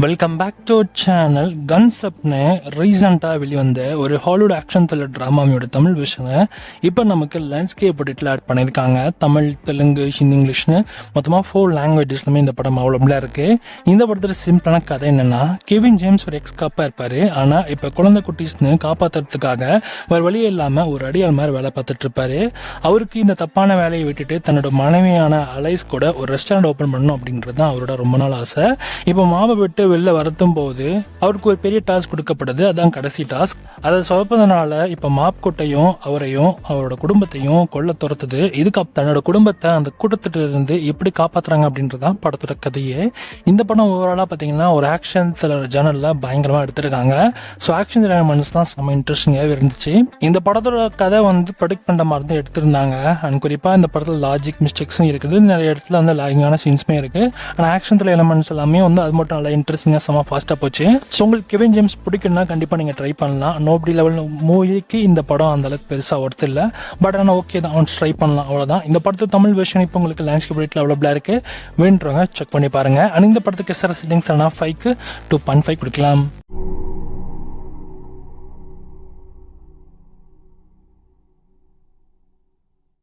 Welcome back to channel. Guns அப்னு ரீசெண்டாக வெளிவந்த ஒரு ஹாலிவுட் ஆக்ஷன் த்ரில்லர் ட்ராமாவோட தமிழ் விஷனை இப்போ நமக்கு லேண்ட்ஸ்கேப் எடிட்டில் ஆட் பண்ணியிருக்காங்க. தமிழ், தெலுங்கு, ஹிந்தி, இங்கிலீஷ்னு மொத்தமாக 4 லாங்குவேஜஸ்லுமே இந்த படம் அவ்வளோபிளாக இருக்குது. இந்த படத்தில் சிம்பிளான கதை என்னென்னா, கெவின் ஜேம்ஸ் ஒரு எக்ஸ்-காப்பாக இருப்பார். ஆனால் இப்போ குழந்தை குட்டீஸ்னு காப்பாற்றுறதுக்காக வேறு வழியே இல்லாமல் ஒரு அடியாள் மாதிரி வேலை பார்த்துட்டு இருப்பாரு. அவருக்கு இந்த தப்பான வேலையை விட்டுட்டு தன்னோட மனைவியான அலைஸ் கூட ஒரு ரெஸ்டாரண்ட் ஓப்பன் பண்ணணும் அப்படின்றது தான் அவரோட ரொம்ப நாள் ஆசை. இப்போ மாவை விட்டு வெளில வரத்தும் போது அவருக்கு ஒரு பெரிய டாஸ்க் கொடுக்கப்படுது. அதான் கடைசி டாஸ்க். அதை சொதப்பதனால இப்போ மாப் கொட்டையும் அவரையும் அவரோட குடும்பத்தையும் கொல்ல துரத்துது. இதுக்கு தன்னோட குடும்பத்தை அந்த கூட்டத்திட்ட இருந்து எப்படி காப்பாத்துறாங்க அப்படின்றதான் படத்தோட கதையே. இந்த படம் ஓவராலாக பார்த்தீங்கன்னா ஒரு ஆக்ஷன் சில ஜேர்னலில் பயங்கரமாக எடுத்திருக்காங்க. ஸோ ஆக்ஷன் எலமெண்ட்ஸ் தான் செம்ம இன்ட்ரெஸ்டிங்காகவே இருந்துச்சு. இந்த படத்தோட கதை ப்ரொடிக்ட் பண்ணுற மாதிரி தான் எடுத்திருந்தாங்க. அண்ட் குறிப்பாக இந்த படத்தில் லாஜிக் மிஸ்டேக்ஸும் இருக்குது, நிறைய இடத்துல லாகிங்கான சீன்ஸுமே இருக்குது. ஆனால் ஆக்ஷன் எலமெண்ட்ஸ் எல்லாமே அது மட்டும் நல்லா இன்ட்ரெஸ்டிங்காக செம்ம ஃபாஸ்ட்டாக போச்சு. ஸோ உங்களுக்கு கெவின் ஜேம்ஸ் பிடிக்குன்னா கண்டிப்பாக நீங்கள் ட்ரை பண்ணலாம். நோபடி லெவல் மூவிக்கு இந்த படம் அந்த அளவுக்கு பெருசாக ஒர்த்து இல்லை, பட் ஆனால் ஓகே தான், ஒன்ஸ் ட்ரை பண்ணலாம், அவ்வளோதான். இந்த படத்தை தமிழ் வெர்ஷன் இப்போ உங்களுக்கு லேண்ட்ஸ்கேப் எடிட்டில் அவைலபிளாக இருக்குது. வேண்டுறவங்க செக் பண்ணி பாருங்கள். அண்ட் இந்த படத்துக்கு எஸ்ஆர் செட்டிங்ஸ் 5க்கு 2.5 கொடுக்கலாம்.